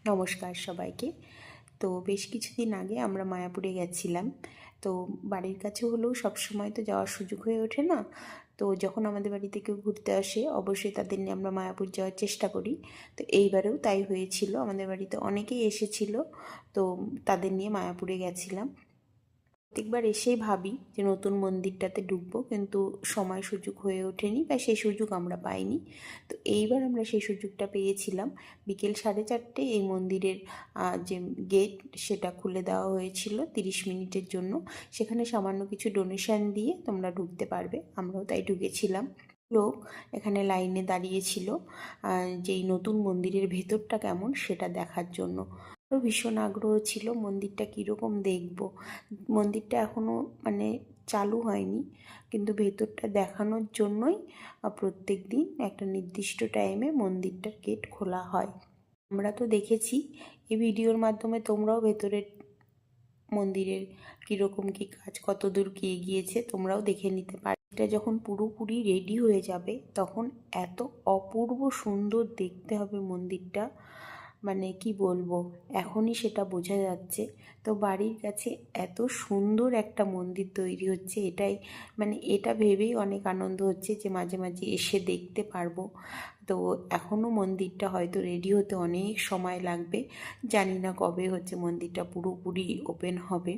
নমস্কার সবাইকে। তো বেশ কিছুদিন আগে আমরা মায়াপুরে গেছিলাম। তো বাড়ির কাছে হলেও সবসময় তো যাওয়ার সুযোগ হয়ে ওঠে না। তো যখন আমাদের বাড়িতে কেউ ঘুরতে আসে অবশ্যই তাদের নিয়ে আমরা মায়াপুর যাওয়ার চেষ্টা করি। তো এইবারেও তাই হয়েছিল, আমাদের বাড়িতে অনেকেই এসেছিল। তো তাদের নিয়ে মায়াপুরে গেছিলাম। প্রত্যেকবার এসেই ভাবি যে নতুন মন্দিরটাতে ঢুকবো, কিন্তু সময় সুযোগ হয়ে ওঠেনি বা সেই সুযোগ আমরা পাইনি। তো এইবার আমরা সেই সুযোগটা পেয়েছিলাম। বিকেল 4:30 এই মন্দিরের যে গেট সেটা খুলে দেওয়া হয়েছিল 30 মিনিটের জন্য। সেখানে সামান্য কিছু ডোনেশন দিয়ে তোমরা ঢুকতে পারবে, আমরাও তাই ঢুকেছিলাম। লোক এখানে লাইনে দাঁড়িয়েছিল যে এই নতুন মন্দিরের ভেতরটা কেমন সেটা দেখার জন্য। ভীষণ আগ্রহ ছিল মন্দিরটা কীরকম দেখব। মন্দিরটা এখনও চালু হয়নি, কিন্তু ভেতরটা দেখানোর জন্যই প্রত্যেক দিন একটা নির্দিষ্ট টাইমে মন্দিরটার গেট খোলা হয়। আমরা তো দেখেছি, এই ভিডিওর মাধ্যমে তোমরাও ভেতরের মন্দিরের কীরকম কী কাজ, কত দূর কী এগিয়েছে তোমরাও দেখে নিতে পারো। এটা যখন পুরোপুরি রেডি হয়ে যাবে তখন এত অপূর্ব সুন্দর দেখতে হবে মন্দিরটা, কি বলবো, এখনই সেটা বোঝা যাচ্ছে। তো বাড়ির কাছে এত সুন্দর একটা মন্দির তৈরি হচ্ছে, এটাই এটা ভেবেই অনেক আনন্দ হচ্ছে যে মাঝে মাঝে এসে দেখতে পারবো। তো এখনও মন্দিরটা হয়তো রেডি হতে অনেক সময় লাগবে। জানি না কবে মন্দিরটা পুরোপুরি ওপেন হবে।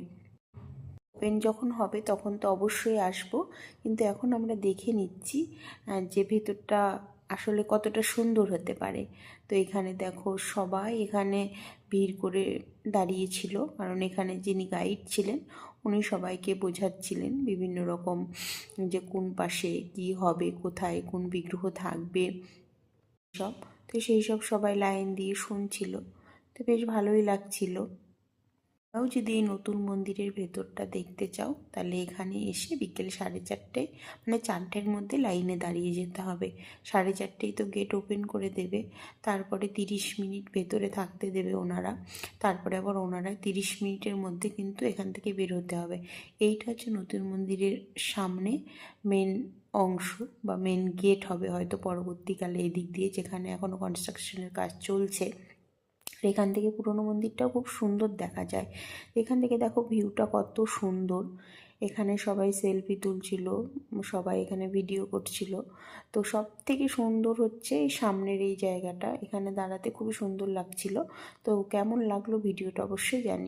ওপেন যখন হবে তখন তো অবশ্যই আসবো, কিন্তু এখন আমরা দেখে নিচ্ছি যে ভেতরটা আসলে কতটা সুন্দর হতে পারে। তো এখানে দেখো সবাই এখানে ভিড় করে দাঁড়িয়েছিল, কারণ এখানে যিনি গাইড ছিলেন উনি সবাইকে বোঝাচ্ছিলেন বিভিন্ন রকম, যে কোন পাশে কি হবে, কোথায় কোন বিগ্রহ থাকবে সব। তো সেই সব সবাই লাইন দিয়ে শুনছিল, তো বেশ ভালোই লাগছিল। তাও যদি এই নতুন মন্দিরের ভেতরটা দেখতে চাও তাহলে এখানে এসে বিকেল 4:30 4টের মধ্যে লাইনে দাঁড়িয়ে যেতে হবে। 4:30 তো গেট ওপেন করে দেবে, তারপরে 30 মিনিট ভেতরে থাকতে দেবে ওনারা, তারপরে আবার ওনারা 30 মিনিটের মধ্যে কিন্তু এখান থেকে বের হতে হবে। এইটা হচ্ছে নতুন মন্দিরের সামনে মেন অংশ বা মেন গেট হবে হয়তো পরবর্তীকালে এদিক দিয়ে, যেখানে এখনও কনস্ট্রাকশনের কাজ চলছে। এখান থেকে পুরনো মন্দিরটাও খুব সুন্দর দেখা যায়। এখান থেকে দেখো ভিউটা কত সুন্দর। এখানে সবাই সেলফি তুলছিল, সবাই এখানে ভিডিও করছিল। তো সব থেকে সুন্দর হচ্ছে এই সামনের এই জায়গাটা, এখানে দাঁড়াতে খুবই সুন্দর লাগছিল। তো কেমন লাগলো ভিডিওটা অবশ্যই জানি।